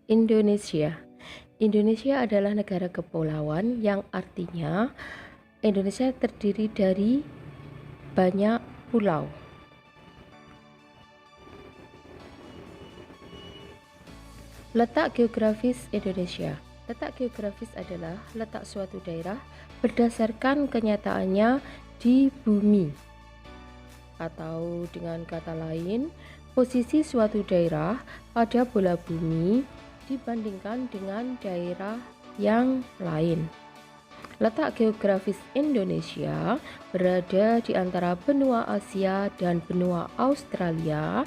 Indonesia. Indonesia adalah negara kepulauan yang artinya Indonesia terdiri dari banyak pulau. Letak geografis Indonesia. Letak geografis adalah letak suatu daerah berdasarkan kenyataannya di bumi. Atau dengan kata lain, posisi suatu daerah pada bola bumi dibandingkan dengan daerah yang lain. Letak geografis Indonesia berada di antara benua Asia dan benua Australia,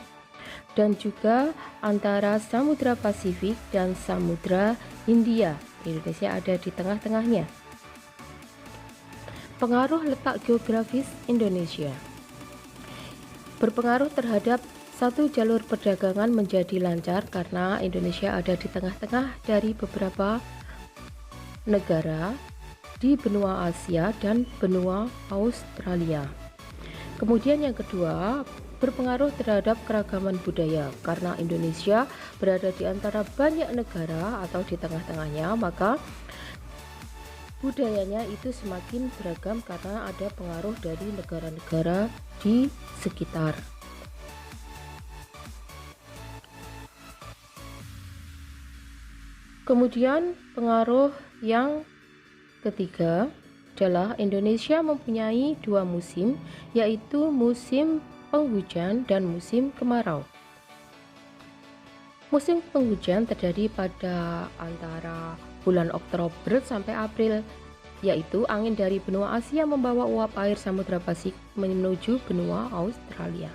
dan juga antara Samudra Pasifik dan Samudra Hindia. Indonesia ada di tengah-tengahnya. Pengaruh letak geografis Indonesia berpengaruh terhadap satu jalur perdagangan menjadi lancar karena Indonesia ada di tengah-tengah dari beberapa negara di benua Asia dan benua Australia. Kemudian yang kedua, berpengaruh terhadap keragaman budaya karena Indonesia berada di antara banyak negara atau di tengah-tengahnya, maka budayanya itu semakin beragam karena ada pengaruh dari negara-negara di sekitar. Kemudian pengaruh yang ketiga adalah Indonesia mempunyai dua musim, yaitu musim penghujan dan musim kemarau. Musim penghujan terjadi pada antara bulan Oktober sampai April, yaitu angin dari benua Asia membawa uap air Samudra Pasifik menuju benua Australia.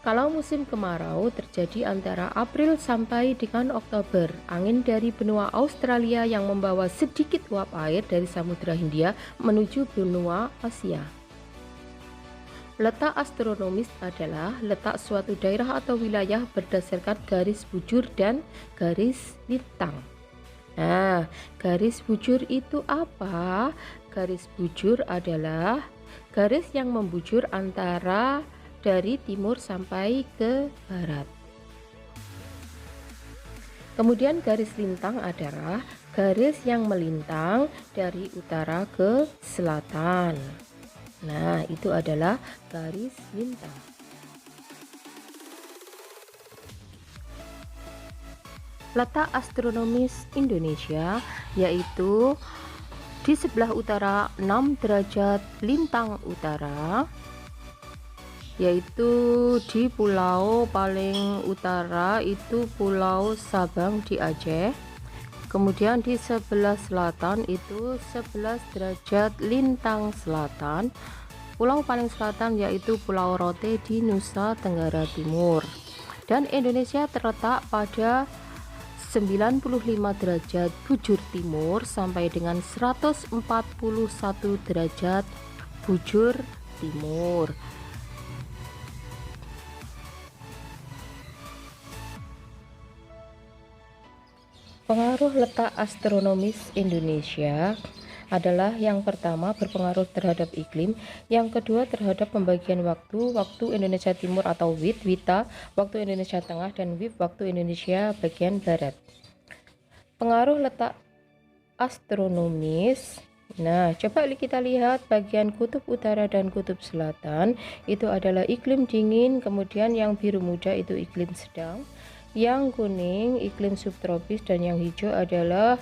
Kalau musim kemarau terjadi antara April sampai dengan Oktober, angin dari benua Australia yang membawa sedikit uap air dari Samudra Hindia menuju benua Asia. Letak astronomis adalah letak suatu daerah atau wilayah berdasarkan garis bujur dan garis lintang. Nah, garis bujur itu apa? Garis bujur adalah garis yang membujur antara dari timur sampai ke barat. Kemudian garis lintang adalah garis yang melintang dari utara ke selatan. Nah, itu adalah garis lintang. Letak astronomis Indonesia yaitu di sebelah utara 6 derajat lintang utara, yaitu di pulau paling utara itu Pulau Sabang di Aceh. Kemudian di sebelah selatan itu 11 derajat lintang selatan. Pulau paling selatan yaitu Pulau Rote di Nusa Tenggara Timur. Dan Indonesia terletak pada 95 derajat bujur timur sampai dengan 141 derajat bujur timur. Pengaruh letak astronomis Indonesia adalah yang pertama berpengaruh terhadap iklim, yang kedua terhadap pembagian waktu Indonesia Timur atau WITA, waktu Indonesia Tengah, dan WIB, waktu Indonesia bagian barat. Pengaruh letak astronomis. Nah, coba kita lihat bagian kutub utara dan kutub selatan itu adalah iklim dingin, kemudian yang biru muda itu iklim sedang, yang kuning iklim subtropis, dan yang hijau adalah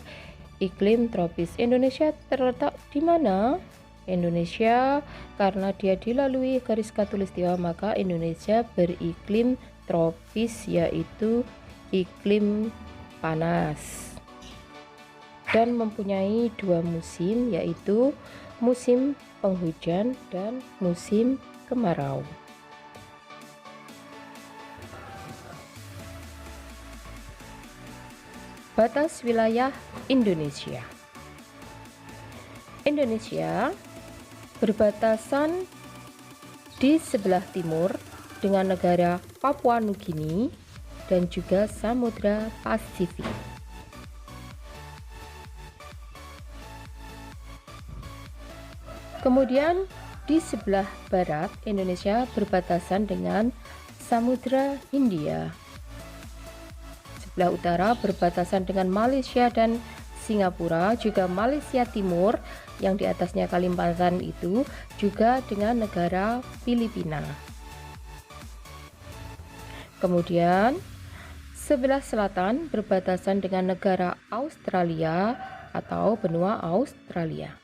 iklim tropis. Indonesia terletak di mana? Indonesia karena dia dilalui garis khatulistiwa, maka Indonesia beriklim tropis, yaitu iklim panas, dan mempunyai dua musim, yaitu musim penghujan dan musim kemarau. Batas wilayah Indonesia. Indonesia berbatasan di sebelah timur dengan negara Papua Nugini dan juga Samudra Pasifik. Kemudian di sebelah barat Indonesia berbatasan dengan Samudra Hindia. Sebelah utara berbatasan dengan Malaysia dan Singapura, juga Malaysia Timur yang di atasnya Kalimantan itu juga dengan negara Filipina. Kemudian sebelah selatan berbatasan dengan negara Australia atau benua Australia.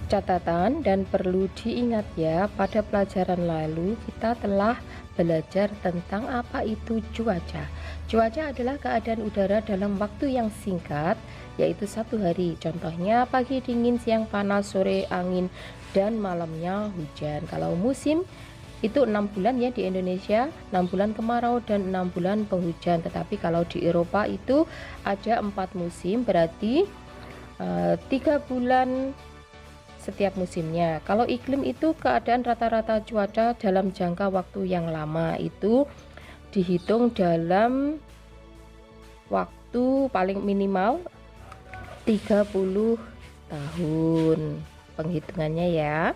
Catatan dan perlu diingat ya, pada pelajaran lalu kita telah belajar tentang apa itu cuaca. Cuaca adalah keadaan udara dalam waktu yang singkat, yaitu 1 hari. Contohnya pagi dingin, siang panas, sore angin, dan malamnya hujan. Kalau musim itu 6 bulan ya di Indonesia, 6 bulan kemarau dan 6 bulan penghujan. Tetapi kalau di Eropa itu ada 4 musim, berarti 3 bulan setiap musimnya. Kalau iklim itu keadaan rata-rata cuaca dalam jangka waktu yang lama, itu dihitung dalam waktu paling minimal 30 tahun penghitungannya ya.